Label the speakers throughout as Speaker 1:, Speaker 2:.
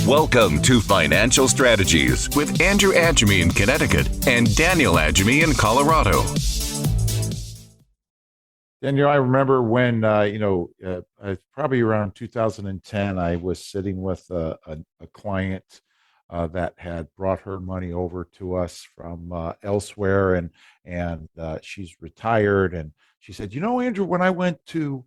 Speaker 1: Welcome to Financial Strategies with Andrew Agemy in Connecticut and Daniel Agemy in Colorado.
Speaker 2: Daniel, I remember when, probably around 2010, I was sitting with a client that had brought her money over to us from elsewhere, and she's retired. And she said, Andrew, when I went to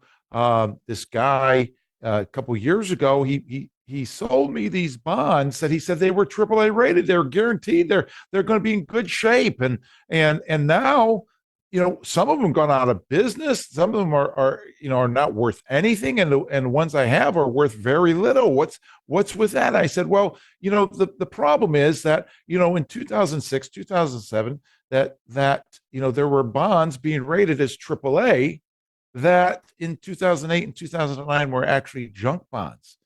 Speaker 2: this guy a couple years ago, he sold me these bonds that he said they were AAA rated. They're guaranteed. They're going to be in good shape. And now, some of them gone out of business. Some of them are not worth anything, and the ones I have are worth very little. What's with that? I said, well, the problem is that in 2006, 2007, that there were bonds being rated as AAA that in 2008 and 2009 were actually junk bonds.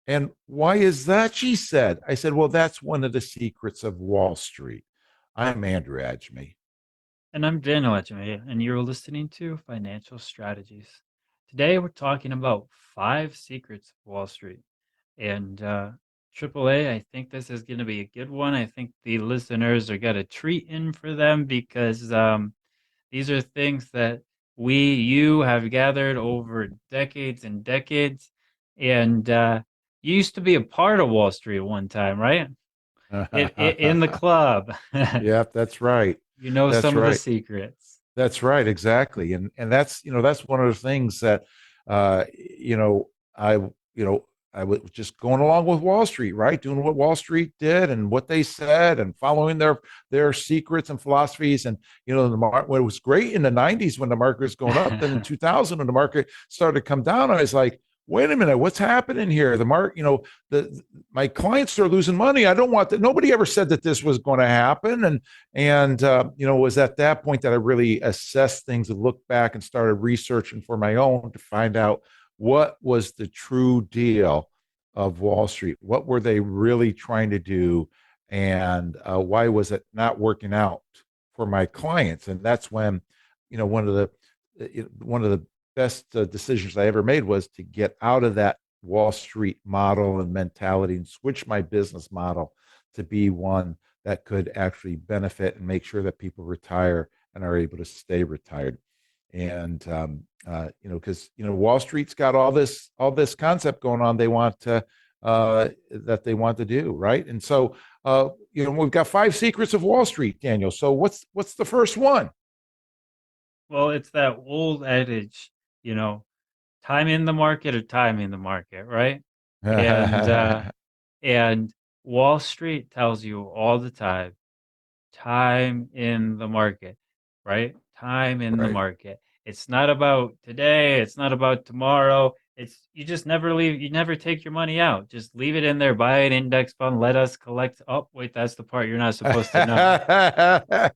Speaker 2: And why is that? She said. I said, well, that's one of the secrets of Wall Street. I'm Andrew Agemy.
Speaker 3: And I'm Daniel Agemy, and you're listening to Financial Strategies. Today, we're talking about 5 secrets of Wall Street. And AAA, I think this is going to be a good one. I think the listeners are got a treat in for them because these are things that you have gathered over decades and decades. And you used to be a part of Wall Street at one time, right? In the club.
Speaker 2: Yep, that's right.
Speaker 3: That's some
Speaker 2: right.
Speaker 3: of the secrets.
Speaker 2: That's right, exactly. And that's one of the things that I was just going along with Wall Street, right? Doing what Wall Street did and what they said and following their secrets and philosophies. And it was great in the 90s when the market was going up. Then in 2000 when the market started to come down, I was like, wait a minute, what's happening here? The market, my clients are losing money. I don't want that. Nobody ever said that this was going to happen. And it was at that point that I really assessed things and looked back and started researching for my own to find out what was the true deal of Wall Street. What were they really trying to do? And why was it not working out for my clients? And that's when, one of the best decisions I ever made was to get out of that Wall Street model and mentality and switch my business model to be one that could actually benefit and make sure that people retire and are able to stay retired. And because Wall Street's got all this concept going on they want to do, right? And so we've got 5 secrets of Wall Street, Daniel. So what's the first one?
Speaker 3: Well, it's that old adage, time in the market or time in the market, right? And Wall Street tells you all the time in the market, right? Time in the market. It's not about today. It's not about tomorrow. You just never leave. You never take your money out. Just leave it in there. Buy an index fund. Let us collect. Oh, wait, that's the part you're not supposed to know.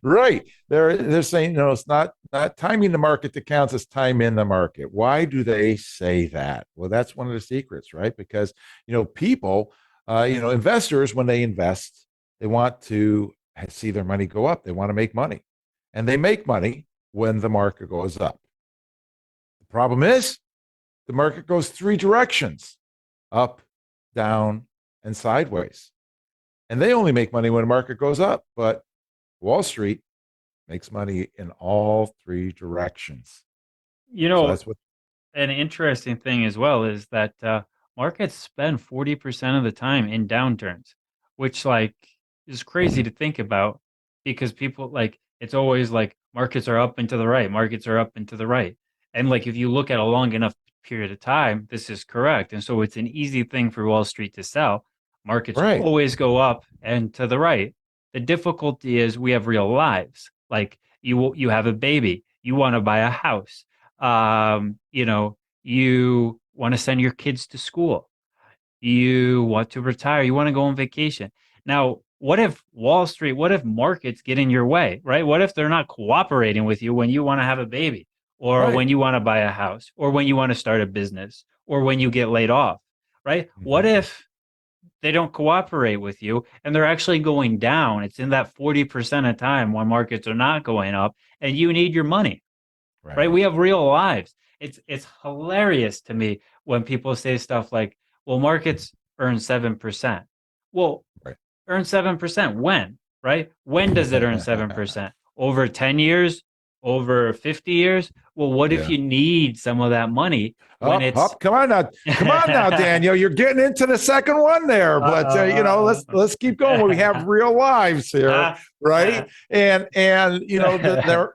Speaker 2: Right. They're saying, it's not timing the market that counts, it's time in the market. Why do they say that? Well, that's one of the secrets, right? Because, people, investors, when they invest, they want to see their money go up. They want to make money. And they make money when the market goes up. The problem is the market goes 3 directions: up, down, and sideways. And they only make money when the market goes up. But Wall Street makes money in all 3 directions.
Speaker 3: So that's an interesting thing as well is that markets spend 40% of the time in downturns, which is crazy to think about because people it's always markets are up and to the right, markets are up and to the right. And if you look at a long enough period of time, this is correct. And so it's an easy thing for Wall Street to sell. Markets always go up and to the right. The difficulty is we have real lives. You have a baby, you want to buy a house, you want to send your kids to school, you want to retire, you want to go on vacation. Now, what if markets get in your way, right? What if they're not cooperating with you when you want to have a baby or when you want to buy a house or when you want to start a business or when you get laid off, right? Mm-hmm. What if they don't cooperate with you and they're actually going down? It's in that 40% of time when markets are not going up and you need your money, right? We have real lives. It's hilarious to me when people say stuff like, well, markets earn 7%. Well,
Speaker 2: Right.
Speaker 3: earn 7% when, right? When does it earn 7%? Over 10 years? Over 50 years? Well, what if
Speaker 2: Yeah.
Speaker 3: you need some of that money when it's
Speaker 2: Come on now, Daniel. You're getting into the second one there, but let's keep going. We have real lives here, right? And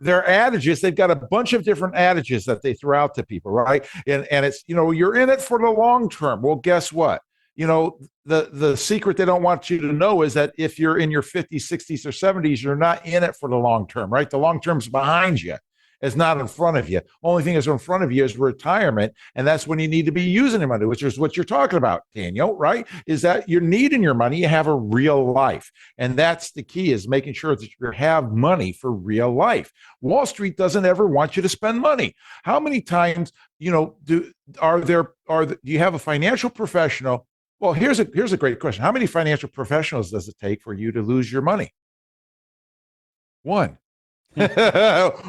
Speaker 2: their adages. They've got a bunch of different adages that they throw out to people, right? And it's you're in it for the long term. Well, guess what? The secret they don't want you to know is that if you're in your 50s, 60s, or 70s, you're not in it for the long term, right? The long term's behind you. It's not in front of you. Only thing that's in front of you is retirement, and that's when you need to be using your money, which is what you're talking about, Daniel, right? Is that you're needing your money, you have a real life. And that's the key, is making sure that you have money for real life. Wall Street doesn't ever want you to spend money. How many times, do you have a financial professional? Well, here's a great question. How many financial professionals does it take for you to lose your money? One.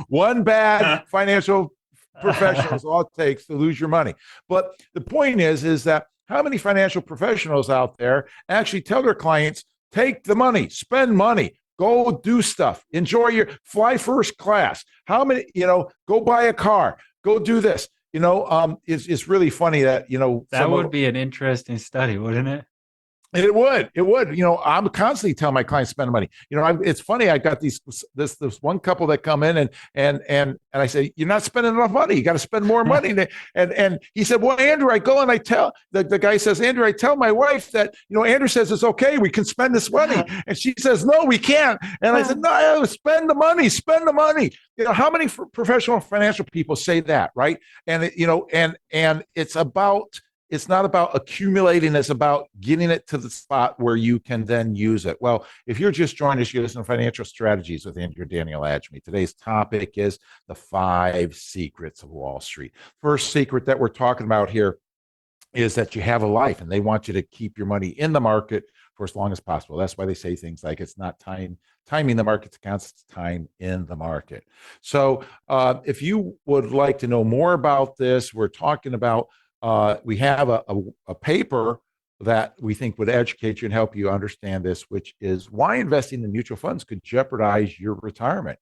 Speaker 2: One bad financial professional is all it takes to lose your money. But the point is that how many financial professionals out there actually tell their clients, take the money, spend money, go do stuff, enjoy fly first class. How many, go buy a car, go do this. It's really funny that,
Speaker 3: that would be an interesting study, wouldn't it?
Speaker 2: It would. I'm constantly telling my clients spend money. It's funny. I got this one couple that come in and I say, you're not spending enough money. You got to spend more money. And he said, well, Andrew, I go and I tell the guy says, Andrew, I tell my wife that, Andrew says it's okay. We can spend this money. And she says, no, we can't. And I said, no, spend the money, spend the money. How many professional financial people say that, right? And, and it's not about accumulating, it's about getting it to the spot where you can then use it. Well, if you're just joining us, you listen to Financial Strategies with Andrew and Daniel Agemy. Today's topic is the 5 secrets of Wall Street. First secret that we're talking about here is that you have a life, and they want you to keep your money in the market for as long as possible. That's why they say things like it's not timing the market to count, it's time in the market. So if you would like to know more about this, we're talking about we have a paper that we think would educate you and help you understand this, which is why investing in mutual funds could jeopardize your retirement.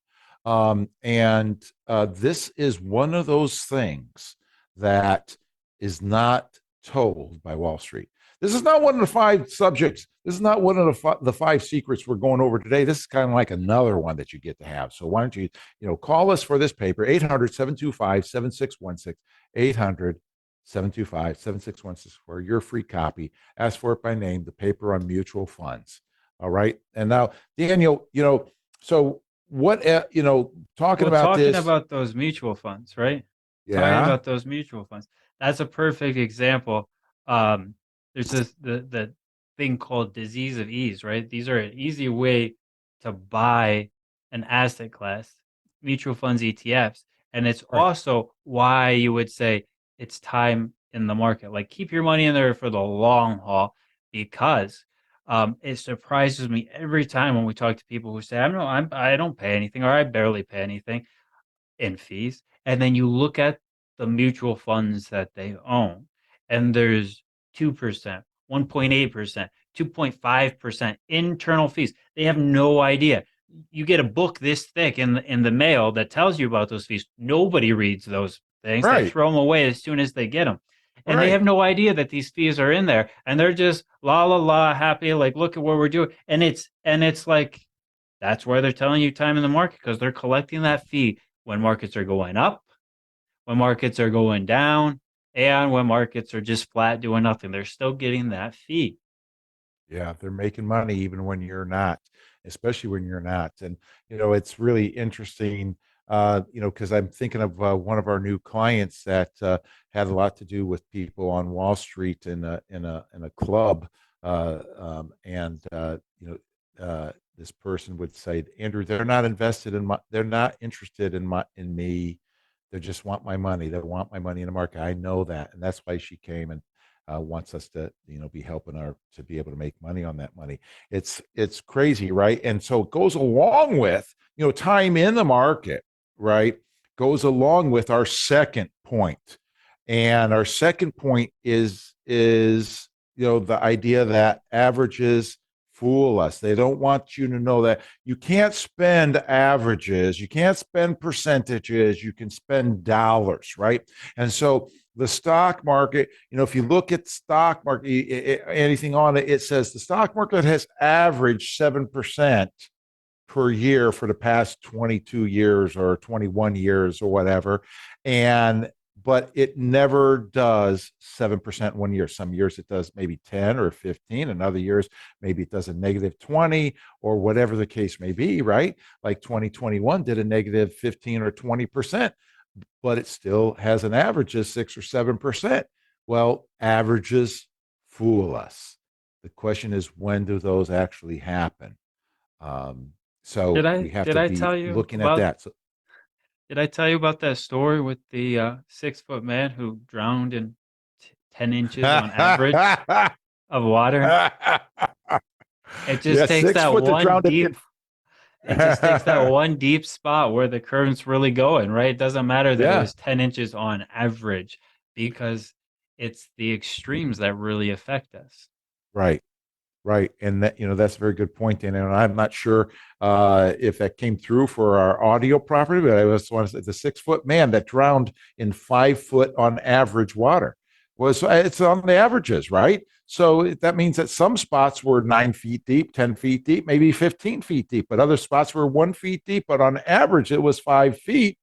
Speaker 2: This is one of those things that is not told by Wall Street. This is not one of the 5 subjects. This is not one of the 5 secrets we're going over today. This is kind of like another one that you get to have. So why don't you, call us for this paper, 800-725-7616, 800-725-7616 for your free copy. Ask for it by name, the paper on mutual funds. All right. And now, Daniel, so what, talking about
Speaker 3: those mutual funds, right?
Speaker 2: Yeah.
Speaker 3: Talking about those mutual funds. That's a perfect example. There's the thing called disease of ease, right? These are an easy way to buy an asset class, mutual funds, ETFs. And it's also why you would say it's time in the market. Like, keep your money in there for the long haul, because it surprises me every time when we talk to people who say, I don't pay anything, or I barely pay anything in fees. And then you look at the mutual funds that they own, and there's 2%, 1.8%, 2.5% internal fees. They have no idea. You get a book this thick in the mail that tells you about those fees. Nobody reads those things.
Speaker 2: Right.
Speaker 3: They throw them away as soon as they get them. And
Speaker 2: Right.
Speaker 3: they have no idea that these fees are in there. And they're just la happy, like, look at what we're doing. And it's like, that's why they're telling you time in the market, because they're collecting that fee when markets are going up, when markets are going down, and when markets are just flat doing nothing. They're still getting that fee.
Speaker 2: Yeah, they're making money even when you're not, especially when you're not. And it's really interesting, because I'm thinking of one of our new clients that had a lot to do with people on Wall Street in a club, this person would say, Andrew, they're not interested in me. They just want my money. They want my money in the market. I know that, and that's why she came and wants us to be helping her to be able to make money on that money. It's crazy, right? And so it goes along with time in the market, right? Goes along with our second point, and our second point is the idea that averages fool us. They don't want you to know that you can't spend averages, you can't spend percentages, you can spend dollars, right? And so the stock market, if you look at stock market, anything on it, it says the stock market has averaged 7% per year for the past 22 years or 21 years or whatever. But it never does 7% one year. Some years it does maybe 10 or 15, and other years maybe it does a negative 20 or whatever the case may be, right? Like 2021 did a negative 15 or 20%, but it still has an average of 6 or 7%. Well, averages fool us. The question is, when do those actually happen? So we have
Speaker 3: did
Speaker 2: to
Speaker 3: I
Speaker 2: be
Speaker 3: tell you
Speaker 2: looking at
Speaker 3: about
Speaker 2: that. So,
Speaker 3: did I tell you about that story with the 6 foot man who drowned in 10 inches on average of water? It just
Speaker 2: yeah,
Speaker 3: takes
Speaker 2: six
Speaker 3: that
Speaker 2: foot that
Speaker 3: one
Speaker 2: drowned
Speaker 3: deep
Speaker 2: in.
Speaker 3: it just takes that one deep spot where the current's really going, right? It doesn't matter that it
Speaker 2: yeah,
Speaker 3: was 10 inches on average, because it's the extremes that really affect us.
Speaker 2: right. Right, and that's a very good point, Dan. And I'm not sure if that came through for our audio property, but I just want to say the 6 foot man that drowned in 5 foot on average water was it's on the averages, right? So that means that some spots were 9 feet deep, 10 feet deep, maybe 15 feet deep, but other spots were 1 feet deep. But on average, it was 5 feet,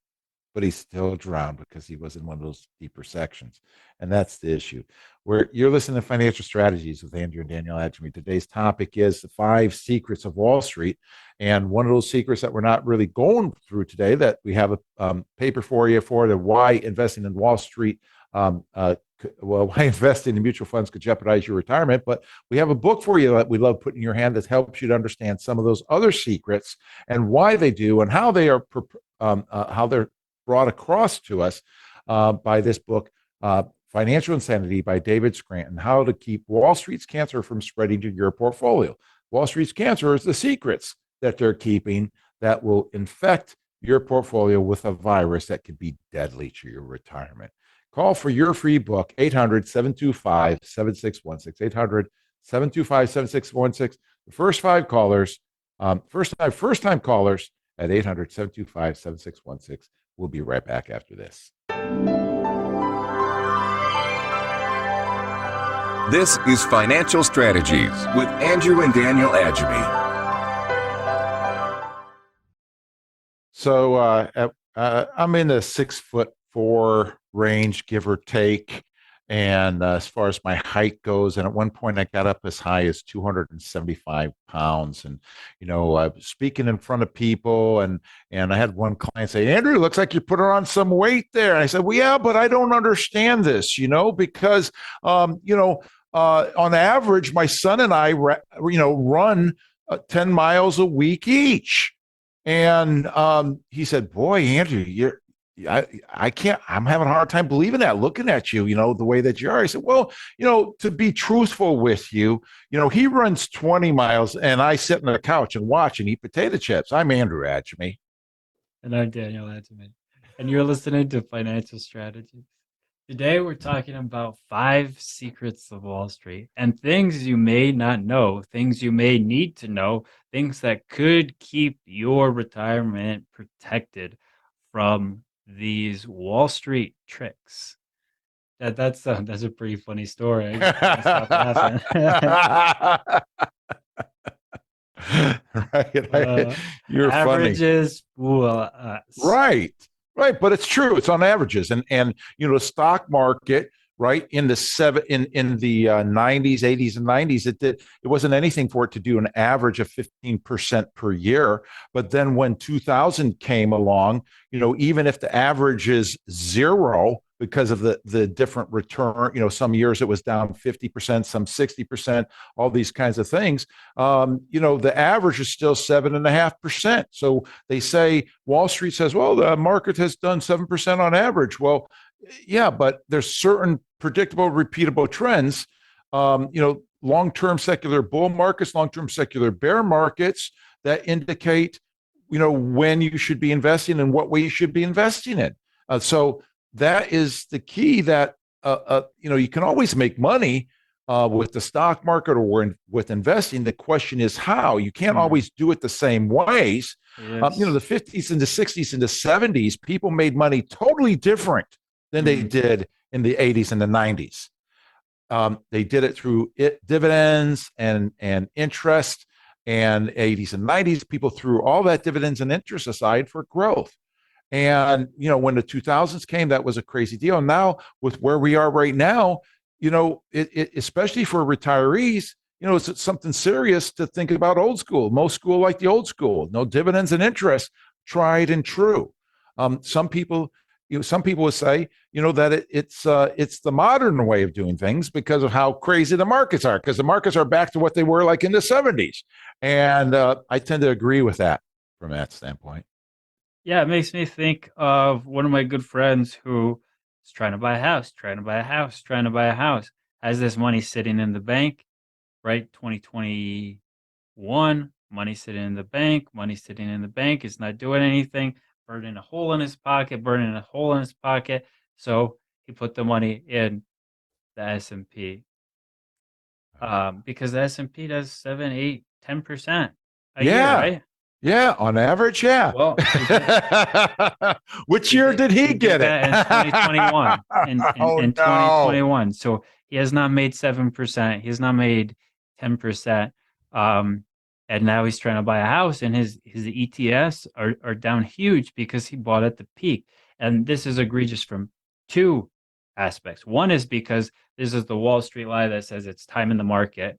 Speaker 2: but he still drowned because he was in one of those deeper sections. And that's the issue. Where you're listening to Financial Strategies with Andrew and Daniel Agemy. Today's topic is the 5 secrets of Wall Street. And one of those secrets that we're not really going through today, that we have a paper for you for the why investing in Wall Street, why investing in mutual funds could jeopardize your retirement. But we have a book for you that we love putting in your hand that helps you to understand some of those other secrets and why they do and how they are how they're brought across to us by this book, Financial Insanity by David Scranton, How to Keep Wall Street's Cancer from Spreading to Your Portfolio. Wall Street's cancer is the secrets that they're keeping that will infect your portfolio with a virus that could be deadly to your retirement. Call for your free book, 800-725-7616, 800-725-7616. The first 5 callers, first-time callers at 800-725-7616. We'll be right back after this.
Speaker 1: This is Financial Strategies with Andrew and Daniel Agemy.
Speaker 2: So I'm in the 6'4" range, give or take. And as far as my height goes, and at one point I got up as high as 275 pounds. And, I was speaking in front of people, and I had one client say, Andrew, looks like you put on some weight there. And I said, well, yeah, but I don't understand this, because, on average, my son and I, run 10 miles a week each. And he said, boy, Andrew, I can't, I'm having a hard time believing that, looking at you, the way that you are. I said, well, to be truthful with you, he runs 20 miles and I sit on the couch and watch and eat potato chips. I'm Andrew Agemy.
Speaker 3: And I'm Daniel Agemy. And you're listening to Financial Strategies. Today we're talking about 5 secrets of Wall Street and things you may not know, things you may need to know, things that could keep your retirement protected from these Wall Street tricks. That's a pretty funny story. I can't stop laughing.
Speaker 2: Right. You're funny.
Speaker 3: Averages fool us.
Speaker 2: Right. Right. But it's true. It's on averages. And the stock market, right, in the 90s, 80s, and 90s, it wasn't anything for it to do an average of 15% per year. But then when 2000 came along, even if the average is zero, because of the different return, some years it was down 50%, some 60%, all these kinds of things. The average is still 7.5%. So they say, Wall Street says, well, the market has done 7% on average. Well, yeah, but there's certain predictable, repeatable trends. Long-term secular bull markets, long-term secular bear markets that indicate, when you should be investing and what way you should be investing in. So that is the key, that you can always make money, with the stock market or with investing, the question is how. You can't
Speaker 3: Hmm.
Speaker 2: always do it the same ways.
Speaker 3: Yes.
Speaker 2: The 50s and the 60s and the 70s, people made money totally different than they
Speaker 3: Hmm.
Speaker 2: did in the 80s and the 90s. They did it through dividends and interest. And 80s and 90s, people threw all that dividends and interest aside for growth. And when the 2000s came, that was a crazy deal. And now with where we are right now, especially for retirees, it's something serious to think about old school. Most school like the old school, no dividends and interest, tried and true. Some people would say, that it's the modern way of doing things because of how crazy the markets are, because the markets are back to what they were like in the 70s. And I tend to agree with that from that standpoint.
Speaker 3: Yeah, it makes me think of one of my good friends who is trying to buy a house, trying to buy a house, trying to buy a house, has this money sitting in the bank, right? 2021, money sitting in the bank, money sitting in the bank. It's not doing anything, burning a hole in his pocket, burning a hole in his pocket. So he put the money in the S&P, because the S&P does 7, 8, 10% a year,
Speaker 2: Yeah.
Speaker 3: right?
Speaker 2: Yeah. On average, yeah.
Speaker 3: Well,
Speaker 2: Which year did he
Speaker 3: he did
Speaker 2: get it?
Speaker 3: that in 2021.
Speaker 2: Oh,
Speaker 3: In
Speaker 2: no.
Speaker 3: 2021. So he has not made 7%. He has not made 10%. Um, and now he's trying to buy a house, and his ETFs are down huge because he bought at the peak. And this is egregious from two aspects. One is because this is the Wall Street lie that says it's time in the market,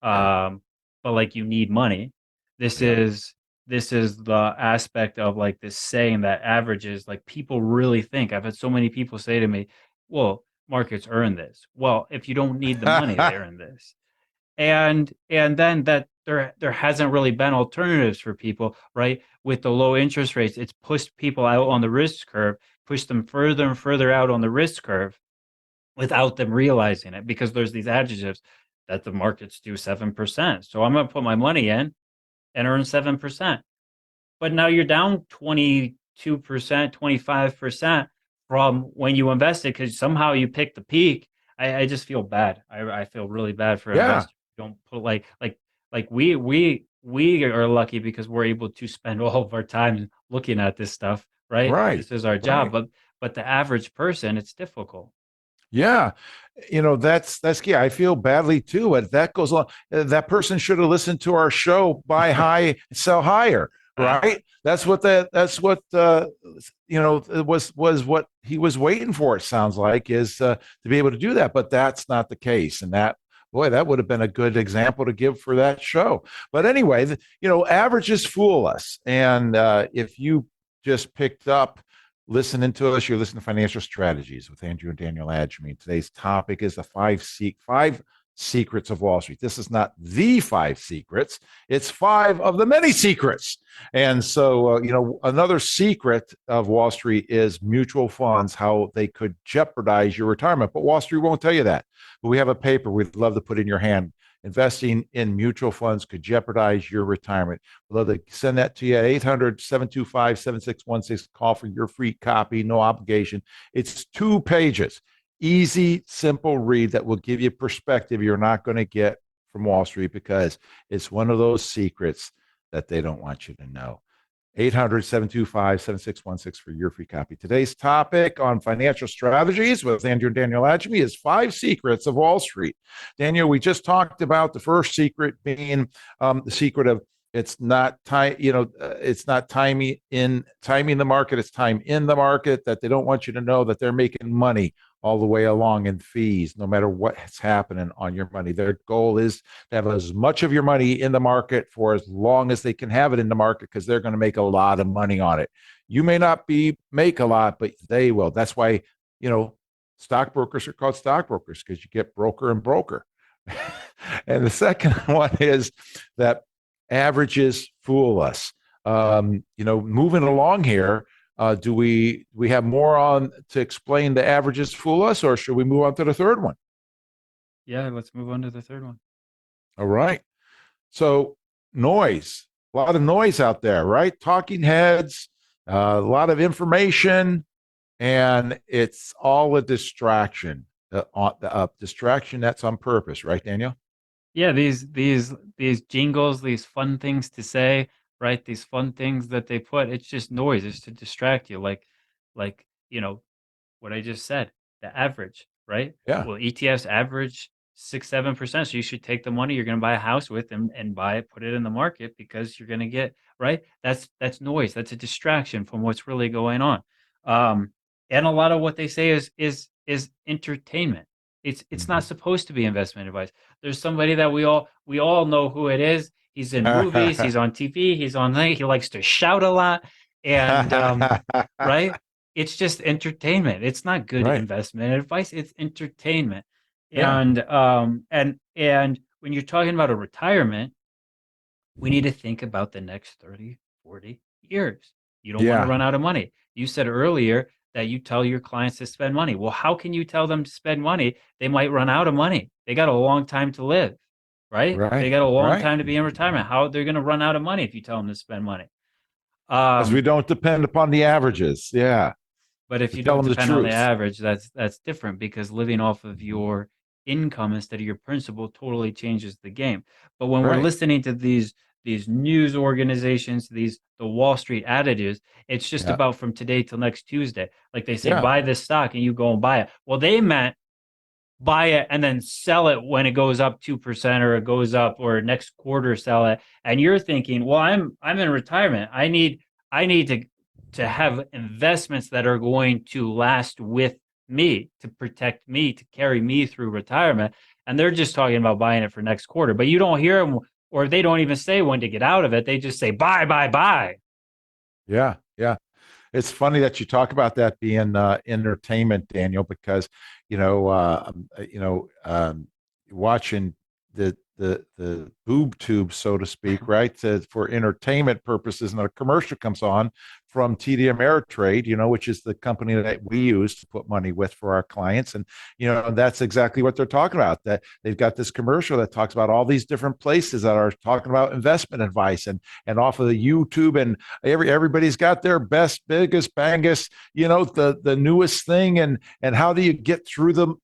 Speaker 3: um, but like you need money. This
Speaker 2: Yeah.
Speaker 3: is this is the aspect of like this saying that averages, like people really think. I've had so many people say to me, "Well, markets earn this." Well, if you don't need the money, they earn this. And then that there hasn't really been alternatives for people, right? With the low interest rates, it's pushed people out on the risk curve, pushed them further and further out on the risk curve without them realizing it, because there's these adjectives that the markets do 7%. So I'm going to put my money in and earn 7%. But now you're down 22%, 25% from when you invested because somehow you picked the peak. I just feel bad. I feel really bad for
Speaker 2: Yeah.
Speaker 3: investors. Don't put like we are lucky because we're able to spend all of our time looking at this stuff, right?
Speaker 2: Right.
Speaker 3: This is our job.
Speaker 2: Right.
Speaker 3: But the average person, it's difficult.
Speaker 2: Yeah. That's key. I feel badly too, but that goes on. That person should have listened to our show, buy high, sell higher, right? That's what it was what he was waiting for, it sounds like, is to be able to do that. But that's not the case. And that, boy, that would have been a good example to give for that show. But anyway, averages fool us. And if you just picked up listening to us, you're listening to Financial Strategies with Andrew and Daniel Agemy. Today's topic is the five secrets of Wall Street. This is not the five secrets, it's five of the many secrets. And so, another secret of Wall Street is mutual funds, how they could jeopardize your retirement. But Wall Street won't tell you that. But we have a paper we'd love to put in your hand. Investing in mutual funds could jeopardize your retirement. We'd love to send that to you at 800-725-7616. Call for your free copy, no obligation. It's 2 pages. Easy, simple read that will give you perspective you're not going to get from Wall Street, because it's one of those secrets that they don't want you to know. 800-725-7616 for your free copy. Today's topic on Financial Strategies with Andrew and Daniel Agemy is 5 secrets of Wall Street. Daniel, we just talked about the first secret being the secret of it's not time, it's not timing the market, it's time in the market, that they don't want you to know that they're making money all the way along in fees, no matter what's happening on your money. Their goal is to have as much of your money in the market for as long as they can have it in the market, because they're going to make a lot of money on it. You may not make a lot, but they will. That's why, stockbrokers are called stockbrokers, because you get broker and broker. And the second one is that averages fool us. Moving along here, do we have more on to explain the averages fool us, or should we move on to the third one?
Speaker 3: Yeah, let's move on to the third one.
Speaker 2: All right. So noise, a lot of noise out there, right? Talking heads, a lot of information, and it's all a distraction. distraction that's on purpose, right, Daniel?
Speaker 3: Yeah, these jingles, these fun things to say, right? These fun things that they put, it's just noise. It's to distract you. Like, what I just said, the average, right?
Speaker 2: Yeah,
Speaker 3: Well, ETFs average 6, 7%. So you should take the money you're going to buy a house with and buy it, put it in the market because you're going to get right. That's noise. That's a distraction from what's really going on. Um, and a lot of what they say is entertainment. It's not supposed to be investment advice. There's somebody that we all know who it is. He's in movies.
Speaker 2: mm-hmm.
Speaker 3: He's on TV. He's on. He likes to shout a lot, and right. It's just entertainment. It's not good
Speaker 2: Right.
Speaker 3: investment advice. It's entertainment.
Speaker 2: Yeah.
Speaker 3: And when you're talking about a retirement, we need to think about the next 30, 40 years. You don't want to
Speaker 2: Yeah.
Speaker 3: run out of money. You said earlier that you tell your clients to spend money. Well, how can you tell them to spend money? They might run out of money. They got a long time to live, right? They
Speaker 2: Right.
Speaker 3: got a long
Speaker 2: Right.
Speaker 3: time to be in retirement. How they're going to run out of money if you tell them to spend money?
Speaker 2: Because we
Speaker 3: Um,
Speaker 2: don't depend upon the averages. Yeah.
Speaker 3: But if
Speaker 2: To
Speaker 3: you
Speaker 2: tell
Speaker 3: don't
Speaker 2: them the
Speaker 3: depend on the
Speaker 2: truth.
Speaker 3: average, that's different because living off of your income instead of your principal totally changes the game. But when we're
Speaker 2: Right.
Speaker 3: listening to these news organizations, the Wall Street adages, it's just
Speaker 2: Yeah.
Speaker 3: about from today till next Tuesday. Like they say,
Speaker 2: Yeah.
Speaker 3: buy this stock and you go and buy it. Well, they meant buy it and then sell it when it goes up 2% or it goes up or next quarter sell it. And you're thinking, well, I'm in retirement. I need to have investments that are going to last with me, to protect me, to carry me through retirement. And they're just talking about buying it for next quarter. But you don't hear them, or they don't even say when to get out of it. They just say buy, buy, buy.
Speaker 2: Yeah. Yeah. It's funny that you talk about that being entertainment, Daniel, because watching the boob tube, so to speak, right, for entertainment purposes, and a commercial comes on from TD Ameritrade, which is the company that we use to put money with for our clients, and that's exactly what they're talking about. That they've got this commercial that talks about all these different places that are talking about investment advice, and off of the YouTube, and everybody's got their best, biggest, bangest, the newest thing, and how do you get through them,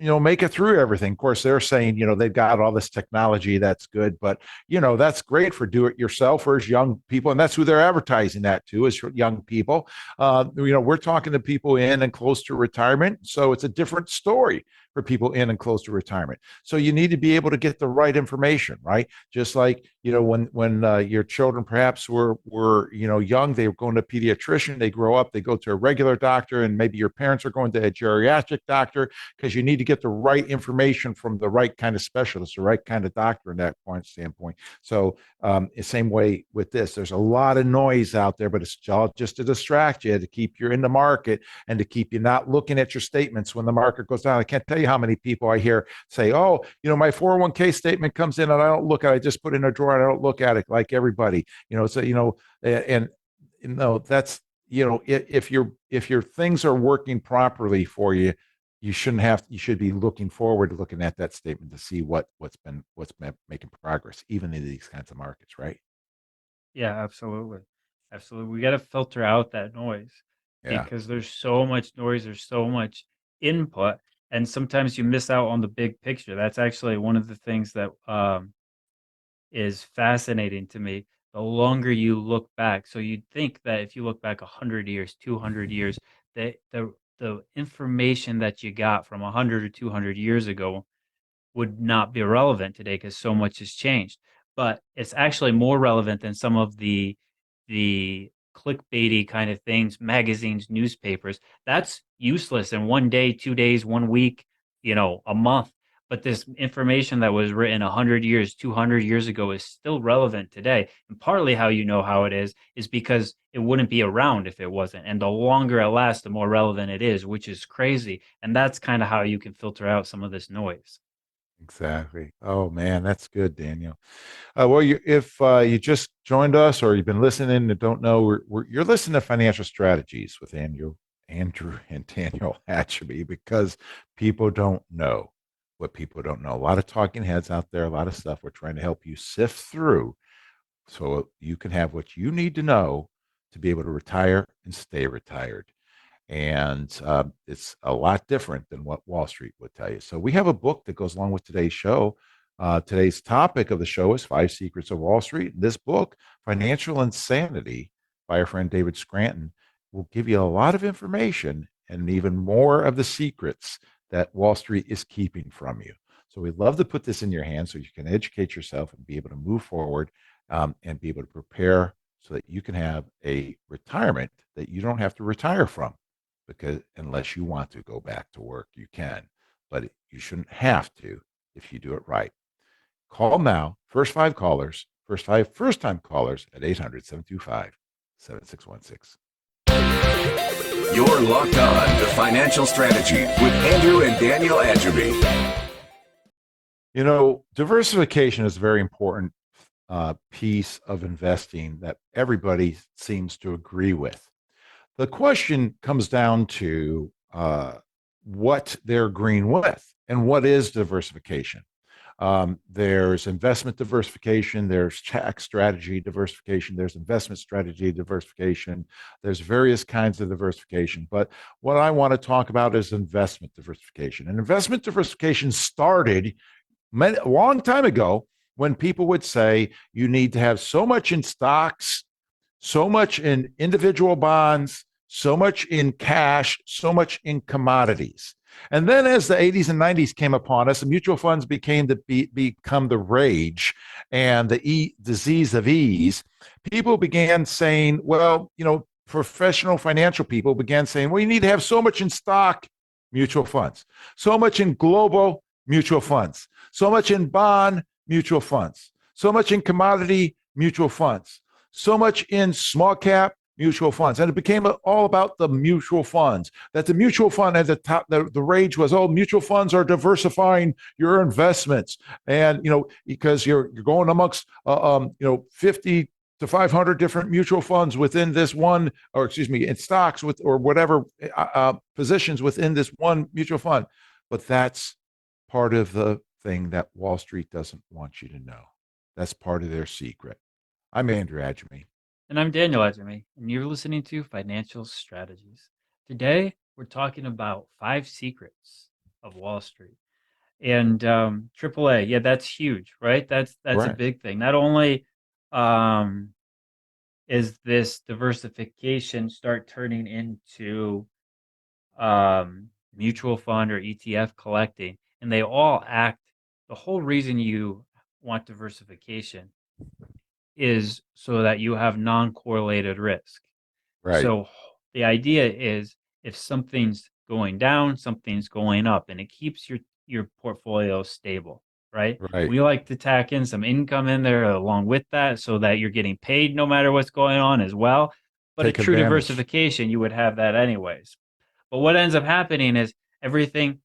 Speaker 2: make it through everything. Of course, they're saying, they've got all this technology that's good, but that's great for do-it-yourselfers, young people, and that's who they're advertising that to, is young people. We're talking to people in and close to retirement, so it's a different story for people in and close to retirement. So you need to be able to get the right information, right? Just like when your children perhaps were young, they were going to a pediatrician, they grow up, they go to a regular doctor, and maybe your parents are going to a geriatric doctor, because you need to get the right information from the right kind of specialist, the right kind of doctor in that point standpoint. So the same way with this, there's a lot of noise out there, but it's all just to distract you, to keep you in the market, and to keep you not looking at your statements when the market goes down. I can't tell you how many people I hear say, "Oh, my 401k statement comes in and I don't look at it. I just put it in a drawer and I don't look at it like everybody." So and that's if your things are working properly for you, you should be looking forward to looking at that statement to see what's been making progress, even in these kinds of markets, right?
Speaker 3: Yeah, absolutely. Absolutely. We got to filter out that noise
Speaker 2: Yeah.
Speaker 3: because there's so much noise, there's so much input, and sometimes you miss out on the big picture. That's actually one of the things that is fascinating to me. The longer you look back, so you'd think that if you look back 100 years, 200 years, the information that you got from 100 or 200 years ago would not be relevant today because so much has changed. But it's actually more relevant than some of the clickbaity kind of things, magazines, newspapers. That's useless in one day, 2 days, 1 week, a month. But this information that was written 100 years, 200 years ago is still relevant today. And partly how you know how it is because it wouldn't be around if it wasn't. And the longer it lasts, the more relevant it is, which is crazy. And that's kind of how you can filter out some of this noise.
Speaker 2: Exactly. Oh man, that's good, Daniel. Well, if you just joined us or you've been listening and don't know, you're listening to Financial Strategies with Andrew and Daniel Agemy, because people don't know what people don't know. A lot of talking heads out there, a lot of stuff. We're trying to help you sift through so you can have what you need to know to be able to retire and stay retired. And it's a lot different than what Wall Street would tell you. So we have a book that goes along with today's show. Today's topic of the show is Five Secrets of Wall Street. This book, Financial Insanity, by our friend David Scranton, will give you a lot of information and even more of the secrets that Wall Street is keeping from you. So we'd love to put this in your hands so you can educate yourself and be able to move forward, and be able to prepare so that you can have a retirement that you don't have to retire from, because unless you want to go back to work, you can, but you shouldn't have to if you do it right. Call now. First five callers, first five first time callers at 800-725-7616.
Speaker 1: You're locked on to Financial Strategy with Andrew and Daniel Agemy.
Speaker 2: You know, diversification is a very important piece of investing that everybody seems to agree with. The question comes down to what they're agreeing with and what is diversification. There's investment diversification, there's tax strategy diversification, there's investment strategy diversification, there's various kinds of diversification. But what I want to talk about is investment diversification. And investment diversification started a long time ago when people would say you need to have so much in stocks, so much in individual bonds, so much in cash, so much in commodities. And then as the 80s and 90s came upon us, the mutual funds became become the rage and the disease of ease. People began saying, well, professional financial people began saying, well, you need to have so much in stock mutual funds, so much in global mutual funds, so much in bond mutual funds, so much in commodity mutual funds, so much in small cap mutual funds. And it became all about the mutual funds, that the mutual fund at the top, the rage was, oh, mutual funds are diversifying your investments. And, because you're going amongst, 50 to 500 different mutual funds within this one, or excuse me, in stocks with, or whatever positions within this one mutual fund. But that's part of the thing that Wall Street doesn't want you to know. That's part of their secret. I'm Andrew Agemy.
Speaker 3: And I'm Daniel Agemy, and you're listening to Financial Strategies. Today, we're talking about 5 secrets of Wall Street. And AAA, yeah, that's huge, right? That's right. A big thing. Not only is this diversification start turning into mutual fund or ETF collecting, and they all act, the whole reason you want diversification is so that you have non-correlated risk.
Speaker 2: Right.
Speaker 3: So the idea is if something's going down, something's going up, and it keeps your portfolio stable, right?
Speaker 2: Right.
Speaker 3: We like to tack in some income in there along with that so that you're getting paid no matter what's going on as well. But
Speaker 2: Take
Speaker 3: a true
Speaker 2: advantage.
Speaker 3: Diversification, you would have that anyways. But what ends up happening is everything,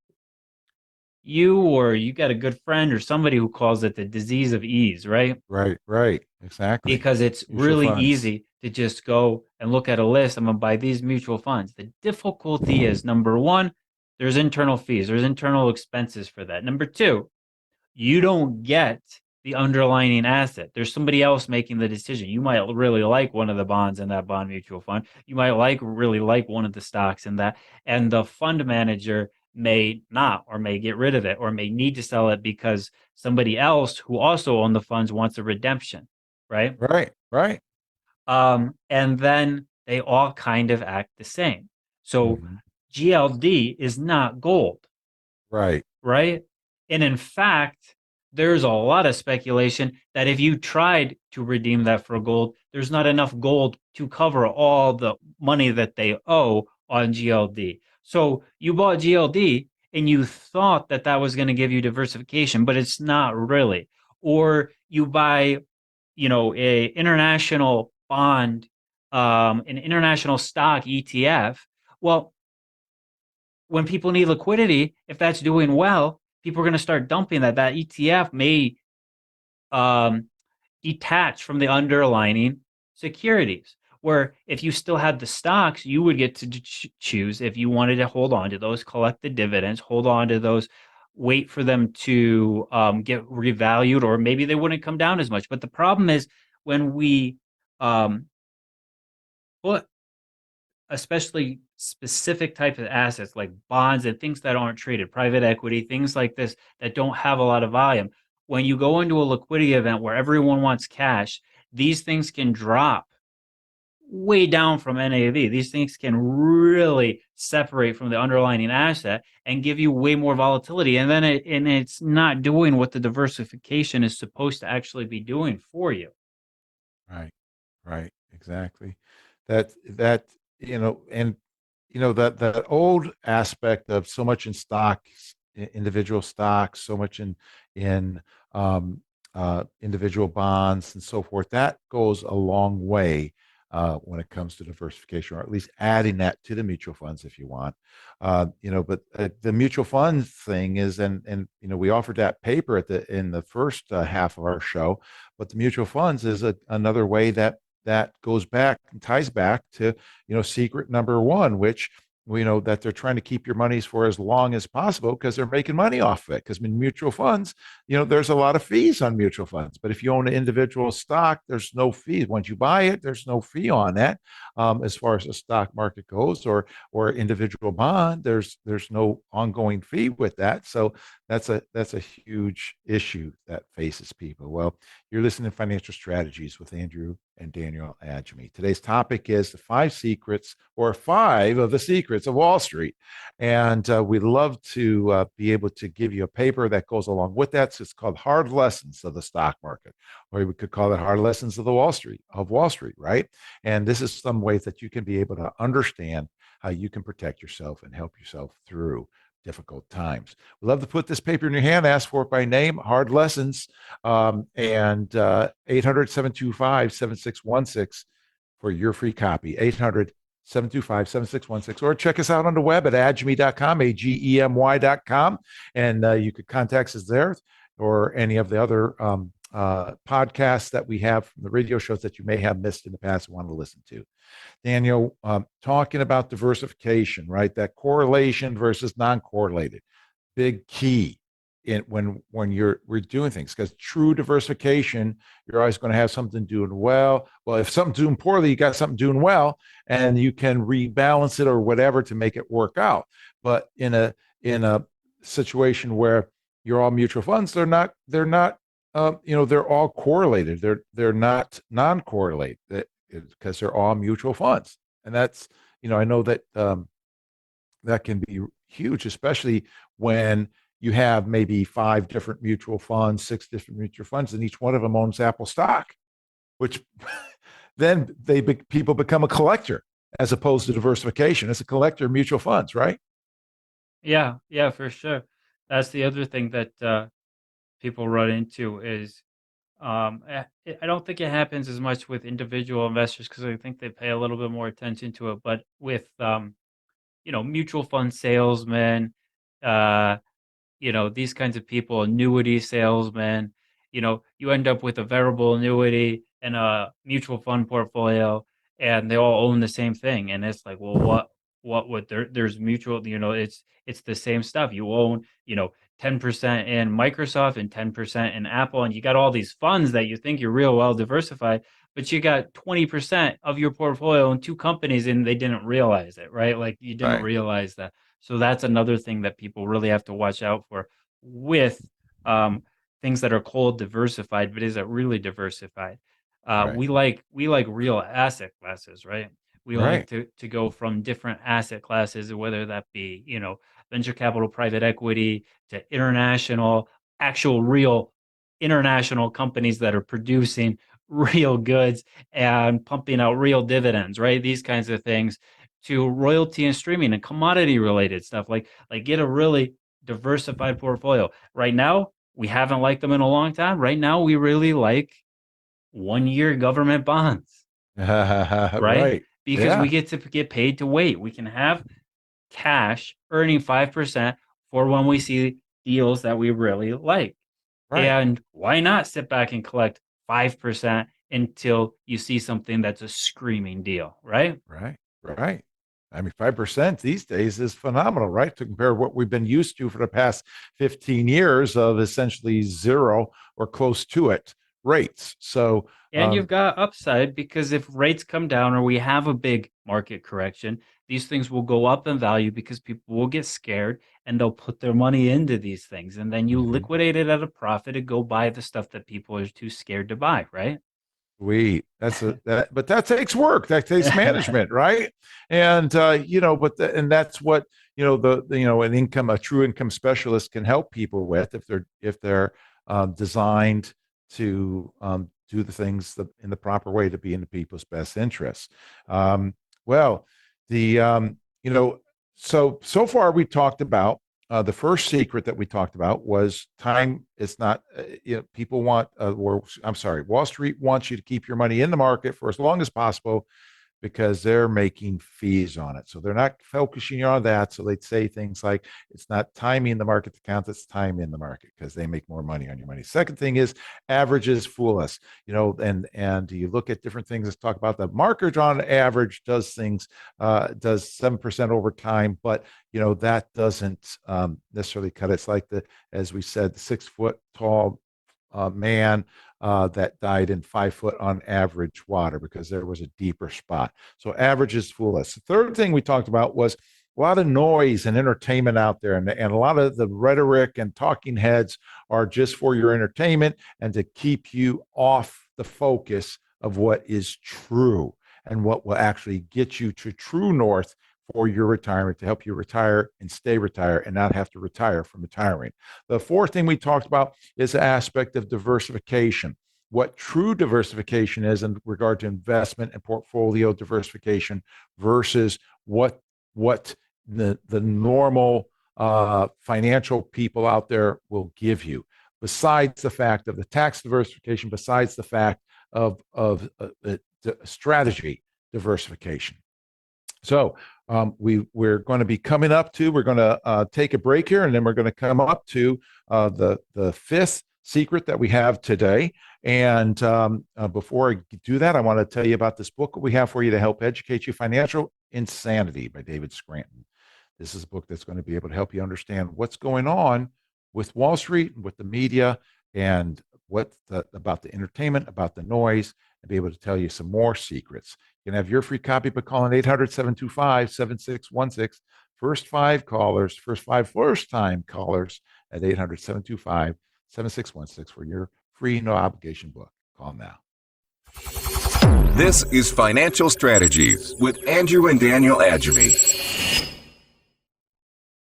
Speaker 3: you got a good friend or somebody who calls it the disease of ease, right?
Speaker 2: Right. Exactly.
Speaker 3: Because it's
Speaker 2: mutual
Speaker 3: really
Speaker 2: funds.
Speaker 3: easy to just go and look at a list. I'm going to buy these mutual funds. The difficulty is, number one, there's internal fees, there's internal expenses for that. Number two, you don't get the underlying asset. There's somebody else making the decision. You might really like one of the bonds in that bond mutual fund. You might really like one of the stocks in that. And the fund manager may not, or may get rid of it, or may need to sell it because somebody else who also owned the funds wants a redemption, right?
Speaker 2: Right.
Speaker 3: And then they all kind of act the same. So GLD is not gold.
Speaker 2: Right.
Speaker 3: And in fact, there's a lot of speculation that if you tried to redeem that for gold, there's not enough gold to cover all the money that they owe on GLD. So you bought GLD and you thought that that was going to give you diversification, but it's not really. Or you buy, a international bond, an international stock ETF. Well, when people need liquidity, if that's doing well, people are going to start dumping that. That ETF may detach from the underlying securities. Where if you still had the stocks, you would get to choose if you wanted to hold on to those, collect the dividends, hold on to those, wait for them to get revalued, or maybe they wouldn't come down as much. But the problem is when we, especially specific types of assets like bonds and things that aren't traded, private equity, things like this that don't have a lot of volume. When you go into a liquidity event where everyone wants cash, these things can drop way down from NAV. These things can really separate from the underlying asset and give you way more volatility. And then it's not doing what the diversification is supposed to actually be doing for you.
Speaker 2: Right. Right. Exactly. That and that old aspect of so much in stocks, individual stocks, so much in um, individual bonds and so forth. That goes a long way when it comes to diversification, or at least adding that to the mutual funds if you want. But the mutual funds thing is, and we offered that paper in the first half of our show, but the mutual funds is another way that goes back and ties back to secret number one, which we know that they're trying to keep your monies for as long as possible because they're making money off of it. Because in mutual funds, there's a lot of fees on mutual funds, but if you own an individual stock, there's no fee. Once you buy it, there's no fee on that. As far as the stock market goes, or individual bond, there's no ongoing fee with that. So that's a huge issue that faces people. Well, you're listening to Financial Strategies with Andrew and Daniel Agemy. Today's topic is the 5 secrets, or 5 of the secrets of Wall Street. And we'd love to be able to give you a paper that goes along with that. So it's called Hard Lessons of the Stock Market, or we could call it Hard Lessons of Wall Street, right? And this is some ways that you can be able to understand how you can protect yourself and help yourself through difficult times. We love to put this paper in your hand. Ask for it by name, Hard Lessons, and 800-725-7616 for your free copy. 800-725-7616, or check us out on the web at agemy.com, agemy.com, and you could contact us there, or any of the other podcasts that we have from the radio shows that you may have missed in the past and want to listen to. Daniel, talking about diversification, right? That correlation versus non-correlated, big key in when we're doing things, because true diversification, you're always going to have something doing well. Well, if something's doing poorly, you got something doing well, and you can rebalance it or whatever to make it work out. But in a situation where you're all mutual funds, they're not they're all correlated. They're not non-correlated, because they're all mutual funds. And that's, I know that that can be huge, especially when you have maybe 5 different mutual funds, 6 different mutual funds, and each one of them owns Apple stock, which then people become a collector as opposed to diversification. It's a collector of mutual funds, right?
Speaker 3: Yeah, for sure. That's the other thing that people run into is I don't think it happens as much with individual investors because I think they pay a little bit more attention to it. But with mutual fund salesmen, uh, these kinds of people, annuity salesmen, you end up with a variable annuity and a mutual fund portfolio, and they all own the same thing. And it's like, well, what would there's mutual, it's the same stuff. You own, 10% in Microsoft and 10% in Apple, and you got all these funds that you think you're real well diversified, but you got 20% of your portfolio in 2 companies and they didn't realize it, right? Like you didn't
Speaker 2: Right.
Speaker 3: realize that. So that's another thing that people really have to watch out for with um, things that are called diversified, but is it really diversified?
Speaker 2: Right.
Speaker 3: We like real asset classes, right? We like
Speaker 2: Right.
Speaker 3: to go from different asset classes, whether that be venture capital, private equity, to international, actual real international companies that are producing real goods and pumping out real dividends, right? These kinds of things, to royalty and streaming and commodity related stuff. Like get a really diversified portfolio. Right now, we haven't liked them in a long time. Right now, we really like 1 year government bonds, right?
Speaker 2: Right.
Speaker 3: Because we
Speaker 2: Yeah.
Speaker 3: get to get paid to wait. We can have cash earning 5% for when we see deals that we really like.
Speaker 2: Right.
Speaker 3: And why not sit back and collect 5% until you see something that's a screaming deal, right?
Speaker 2: Right. Right. I mean, 5% these days is phenomenal, right? To compare what we've been used to for the past 15 years of essentially zero or close to it, rates. So
Speaker 3: And you've got upside because if rates come down or we have a big market correction, these things will go up in value because people will get scared and they'll put their money into these things. And then you
Speaker 2: mhm.
Speaker 3: liquidate it at a profit and go buy the stuff that people are too scared to buy, right?
Speaker 2: But that takes work. That takes management, right? And and that's what a true income specialist can help people with if they're designed to do the things in the proper way to be in the people's best interests. Um, well, the so far we talked about the first secret that we talked about was time. It's not, people want, or I'm sorry, Wall Street wants you to keep your money in the market for as long as possible because they're making fees on it. So they're not focusing on that. So they'd say things like, it's not timing the market that counts, it's time in the market because they make more money on your money. Second thing is averages fool us, and you look at different things. Let's talk about the market on average does things, does 7% over time, but that doesn't necessarily cut it. It's like as we said, the 6 foot tall man that died in 5 foot on average water because there was a deeper spot. So averages fool us. The third thing we talked about was a lot of noise and entertainment out there, and a lot of the rhetoric and talking heads are just for your entertainment and to keep you off the focus of what is true and what will actually get you to true north for your retirement, to help you retire and stay retired and not have to retire from retiring. The fourth thing we talked about is the aspect of diversification. What true diversification is in regard to investment and portfolio diversification versus what the normal financial people out there will give you. Besides the fact of the tax diversification, besides the fact of strategy diversification. So we're going to be coming up to, we're going to take a break here, and then we're going to come up to the fifth secret that we have today. And before I do that, I want to tell you about this book that we have for you to help educate you, Financial Insanity by David Scranton. This is a book that's going to be able to help you understand what's going on with Wall Street and with the media and about the entertainment, about the noise, and be able to tell you some more secrets. You can have your free copy by calling 800-725-7616. First five callers, first-time callers at 800-725-7616 for your free, no obligation book. Call now.
Speaker 1: This is Financial Strategies with Andrew and Daniel Agemy.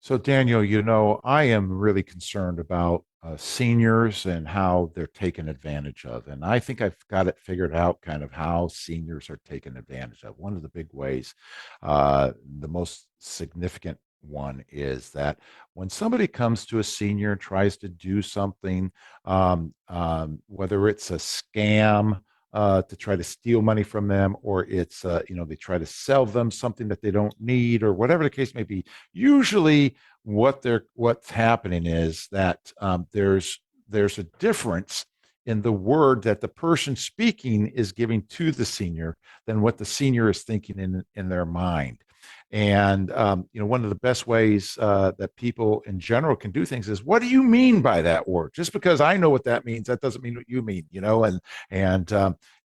Speaker 2: So, Daniel, I am really concerned about seniors and how they're taken advantage of. And I think I've got it figured out kind of how seniors are taken advantage of. One of the big ways, the most significant one, is that when somebody comes to a senior and tries to do something, whether it's a scam, to try to steal money from them, or it's they try to sell them something that they don't need, or whatever the case may be. Usually, what's happening is that there's a difference in the word that the person speaking is giving to the senior than what the senior is thinking in their mind. And one of the best ways that people in general can do things is, what do you mean by that word? Just because I know what that means, that doesn't mean what you mean,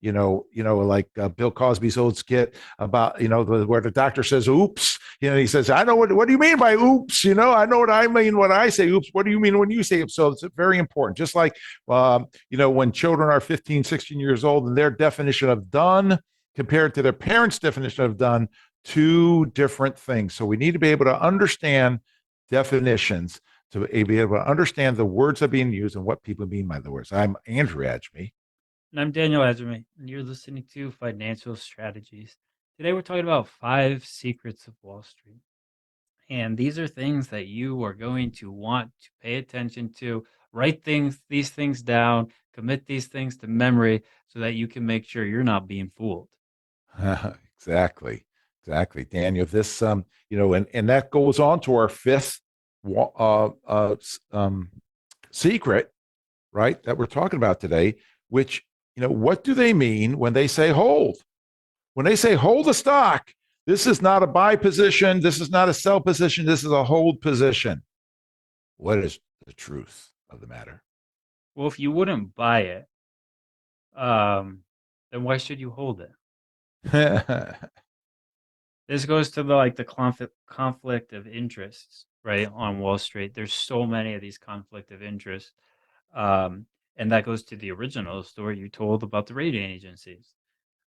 Speaker 2: like Bill Cosby's old skit about, where the doctor says, oops, he says, I know what do you mean by oops? I know what I mean when I say oops. What do you mean when you say oops? So it's very important. Just like, when children are 15, 16 years old and their definition of done compared to their parents' definition of done, two different things. So we need to be able to understand definitions, to be able to understand the words that are being used and what people mean by the words. I'm Andrew Agemy.
Speaker 3: And I'm Daniel Agemy, and you're listening to Financial Strategies. Today we're talking about 5 secrets of Wall Street. And these are things that you are going to want to pay attention to, write these things down, commit these things to memory so that you can make sure you're not being fooled.
Speaker 2: Exactly. Daniel, this, and that goes on to our fifth secret, right, that we're talking about today, which, what do they mean when they say hold? When they say hold a stock, this is not a buy position. This is not a sell position. This is a hold position. What is the truth of the matter?
Speaker 3: Well, if you wouldn't buy it, then why should you hold it?
Speaker 2: Right.
Speaker 3: This goes to the conflict of interests, right? On Wall Street, there's so many of these conflict of interests, um, and that goes to the original story you told about the rating agencies.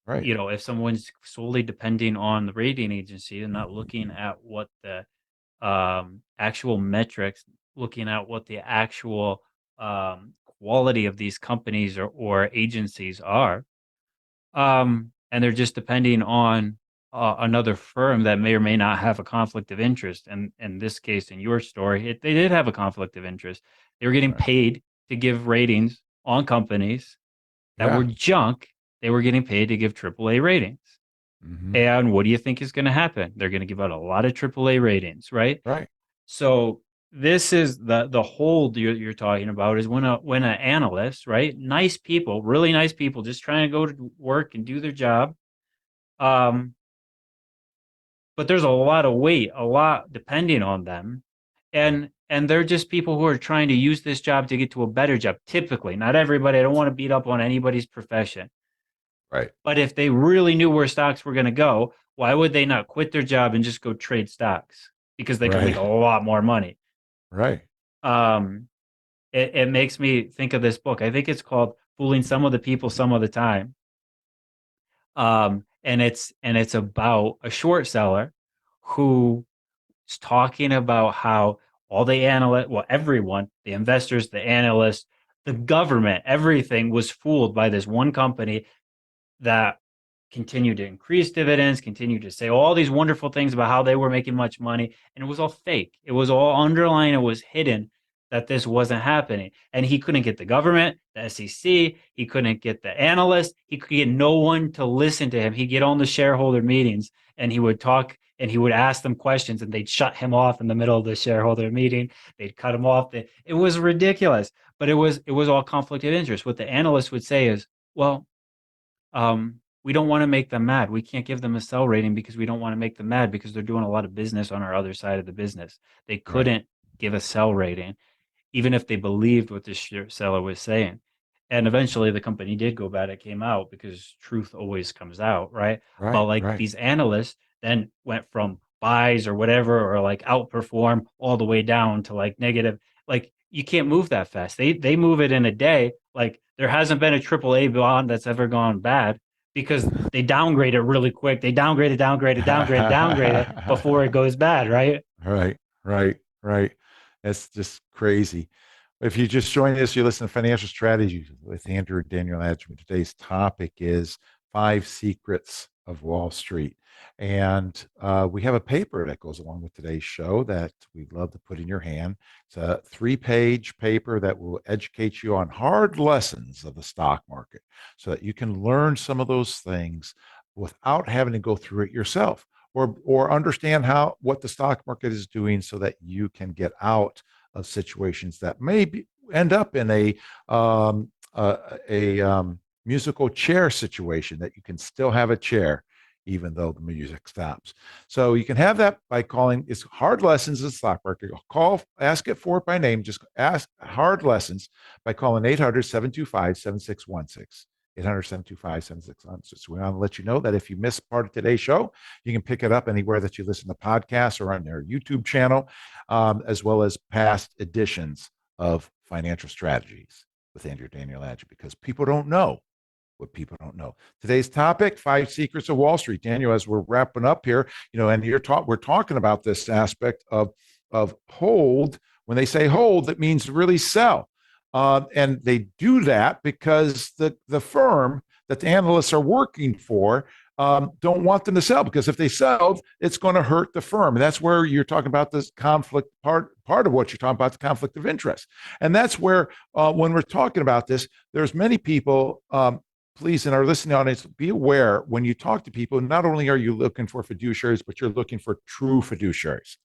Speaker 3: If someone's solely depending on the rating agency and not looking at what the actual metrics, looking at what the actual quality of these companies or agencies are, and they're just depending on another firm that may or may not have a conflict of interest. And in this case, in your story, they did have a conflict of interest. They were getting paid to give ratings on companies that were
Speaker 2: Yeah.
Speaker 3: junk. They were getting paid to give AAA ratings.
Speaker 2: Mm-hmm.
Speaker 3: And what do you think is going to happen? They're going to give out a lot of AAA ratings, right?
Speaker 2: Right.
Speaker 3: So this is the hold you're talking about, is when an analyst, right? Nice people, really nice people, just trying to go to work and do their job. Um, but there's a lot of weight, a lot depending on them. And they're just people who are trying to use this job to get to a better job. Typically, not everybody. I don't want to beat up on anybody's profession.
Speaker 2: Right.
Speaker 3: But if they really knew where stocks were going to go, why would they not quit their job and just go trade stocks? Because they could make a
Speaker 2: Right.
Speaker 3: lot more money.
Speaker 2: Right.
Speaker 3: Um, it makes me think of this book. I think it's called "Fooling Some of the People Some of the Time." And it's about a short seller who is talking about how all the analysts, well, everyone, the investors, the analysts, the government, everything was fooled by this one company that continued to increase dividends, continued to say all these wonderful things about how they were making much money. And it was all fake. It was all underlying. It was hidden that this wasn't happening. And he couldn't get the government, the SEC. He couldn't get the analysts. He could get no one to listen to him. He'd get on the shareholder meetings and he would talk and he would ask them questions and they'd shut him off in the middle of the shareholder meeting. They'd cut him off. It was ridiculous, but it was all conflict of interest. What the analysts would say is, well, we don't want to make them mad. We can't give them a sell rating because we don't want to make them mad because they're doing a lot of business on our other side of the business. They
Speaker 2: Right.
Speaker 3: couldn't give a sell rating, even if they believed what the seller was saying. And eventually the company did go bad. It came out because truth always comes out, right? But
Speaker 2: Right.
Speaker 3: like
Speaker 2: Right.
Speaker 3: these analysts then went from buys or whatever, or like outperform all the way down to like negative. Like you can't move that fast. They move it in a day. Like there hasn't been a AAA bond that's ever gone bad because they downgrade it really quick. They downgrade it before it goes bad, right?
Speaker 2: Right, right, right. That's just crazy. If you just joined us, you listen to Financial Strategies with Andrew and Daniel Agemy. Today's topic is Five Secrets of Wall Street. And we have a paper that goes along with today's show that we'd love to put in your hand. It's a 3-page paper that will educate you on hard lessons of the stock market so that you can learn some of those things without having to go through it yourself, or understand what the stock market is doing so that you can get out of situations that end up in a musical chair situation, that you can still have a chair even though the music stops. So you can have that by calling. It's Hard Lessons in the Stock Market. Ask it for it by name. Just ask Hard Lessons by calling 800-725-7616. 800-725-7616. So we want to let you know that if you miss part of today's show, you can pick it up anywhere that you listen to podcasts or on their YouTube channel, as well as past editions of Financial Strategies with Andrew Daniel Agemy, because people don't know what people don't know. Today's topic: 5 secrets of Wall Street. Daniel, as we're wrapping up here, and we're talking about this aspect of hold. When they say hold, that means really sell. And they do that because the firm that the analysts are working for don't want them to sell, because if they sell, it's going to hurt the firm. And that's where you're talking about this conflict part of what you're talking about, the conflict of interest. And that's where, when we're talking about this, there's many people, please, in our listening audience, be aware when you talk to people, not only are you looking for fiduciaries, but you're looking for true fiduciaries.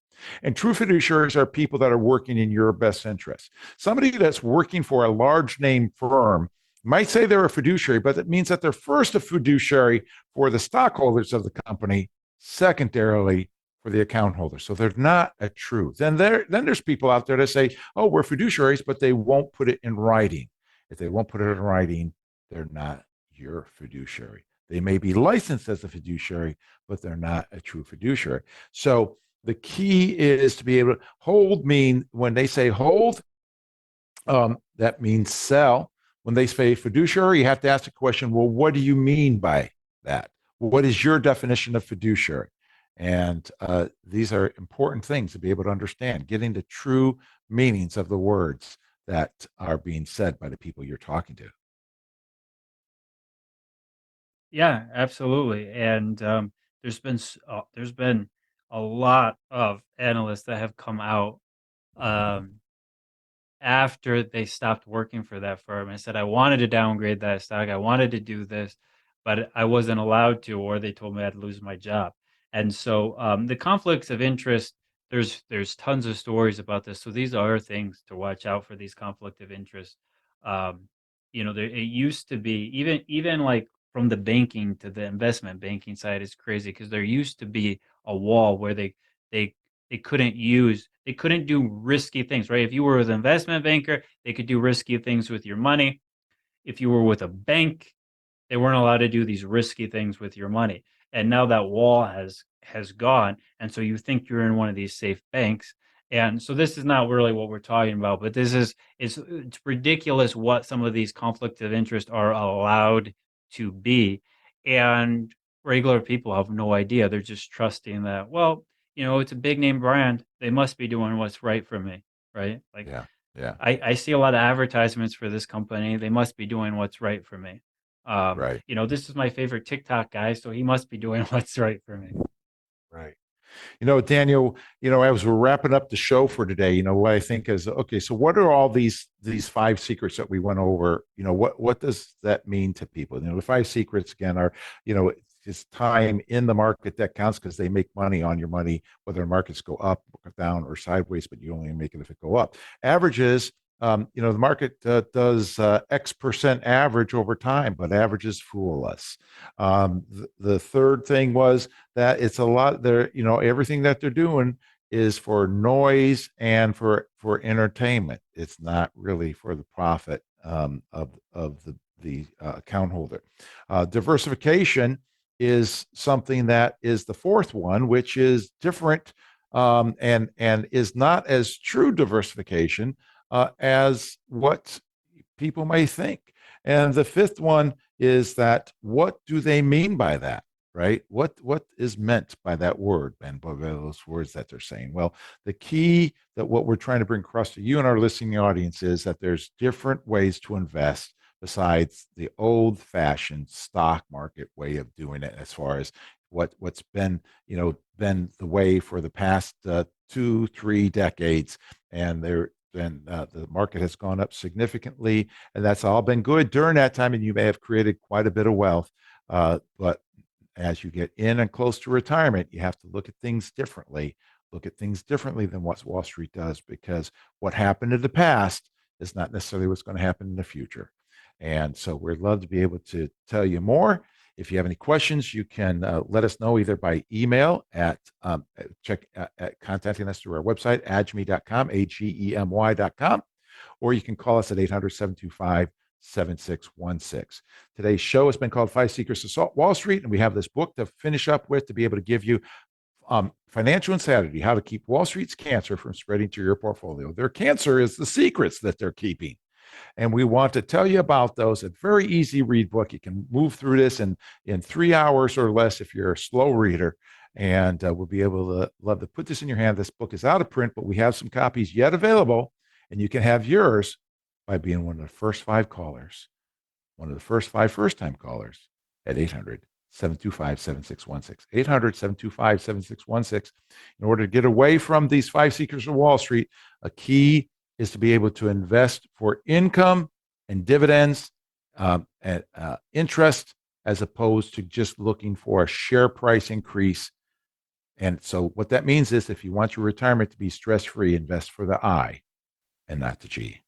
Speaker 2: And true fiduciaries are people that are working in your best interest. Somebody that's working for a large name firm might say they're a fiduciary, but it means that they're first a fiduciary for the stockholders of the company, secondarily for the account holder. So they're not a true. Then there's people out there that say, oh, we're fiduciaries, but they won't put it in writing. If they won't put it in writing, they're not your fiduciary. They may be licensed as a fiduciary, but they're not a true fiduciary. So the key is to be able to hold. Mean when they say hold, that means sell. When they say fiduciary, you have to ask the question, well, what do you mean by that? What is your definition of fiduciary? And these are important things to be able to understand, getting the true meanings of the words that are being said by the people you're talking to.
Speaker 3: Yeah, absolutely. And there's been a lot of analysts that have come out um, after they stopped working for that firm and said, I wanted to downgrade that stock. I wanted to do this, but I wasn't allowed to, or they told me I'd lose my job. And so the conflicts of interest, there's tons of stories about this. So these are things to watch out for, these conflict of interest. Um, it used to be even like from the banking to the investment banking side is crazy because there used to be a wall where they they couldn't do risky things, right? If you were with an investment banker, they could do risky things with your money. If you were with a bank, they weren't allowed to do these risky things with your money. And now that wall has gone, and so you think you're in one of these safe banks. And so this is not really what we're talking about, but it's ridiculous what some of these conflicts of interest are allowed to be. And regular people have no idea. They're just trusting that, well, it's a big name brand. They must be doing what's right for me, right? Like
Speaker 2: Yeah, yeah,
Speaker 3: I see a lot of advertisements for this company. They must be doing what's right for me.
Speaker 2: right,
Speaker 3: This is my favorite TikTok guy, so he must be doing what's right for me.
Speaker 2: right. Daniel, as we're wrapping up the show for today, what I think is okay. So, what are all these five secrets that we went over? What does that mean to people? The five secrets again are, it's time in the market that counts because they make money on your money, whether markets go up, down, or sideways. But you only make it if it go up. Averages. The market does X% average over time, but averages fool us. The third thing was that it's a lot there, everything that they're doing is for noise and for entertainment. It's not really for the profit of the account holder. Diversification is something that is the fourth one, which is different, and is not as true diversification as what people may think. And the fifth one is that what do they mean by that? Right? What is meant by that word, Ben, by those words that they're saying? Well, the key that what we're trying to bring across to you and our listening audience is that there's different ways to invest besides the old-fashioned stock market way of doing it, as far as what's been the way for the past 2-3 decades, and the market has gone up significantly, and that's all been good during that time, and you may have created quite a bit of wealth. But as you get in and close to retirement, you have to look at things differently. Look at things differently than what Wall Street does, because what happened in the past is not necessarily what's going to happen in the future. And so we'd love to be able to tell you more. If you have any questions, you can let us know either by email at contacting us through our website, agemy.com, agemy.com, or you can call us at 800-725-7616. Today's show has been called Five Secrets to Wall Street, and we have this book to finish up with to be able to give you financial insanity, how to keep Wall Street's cancer from spreading to your portfolio. Their cancer is the secrets that they're keeping. And we want to tell you about those. A very easy read book. You can move through this in 3 hours or less if you're a slow reader. And we'll be able to love to put this in your hand. This book is out of print, but we have some copies yet available. And you can have yours by being one of the first 5 callers, one of the first 5 first-time callers at 800-725-7616. 800-725-7616. In order to get away from these 5 secrets of Wall Street, a key is to be able to invest for income and dividends and interest, as opposed to just looking for a share price increase. And so what that means is if you want your retirement to be stress-free, invest for the I and not the G.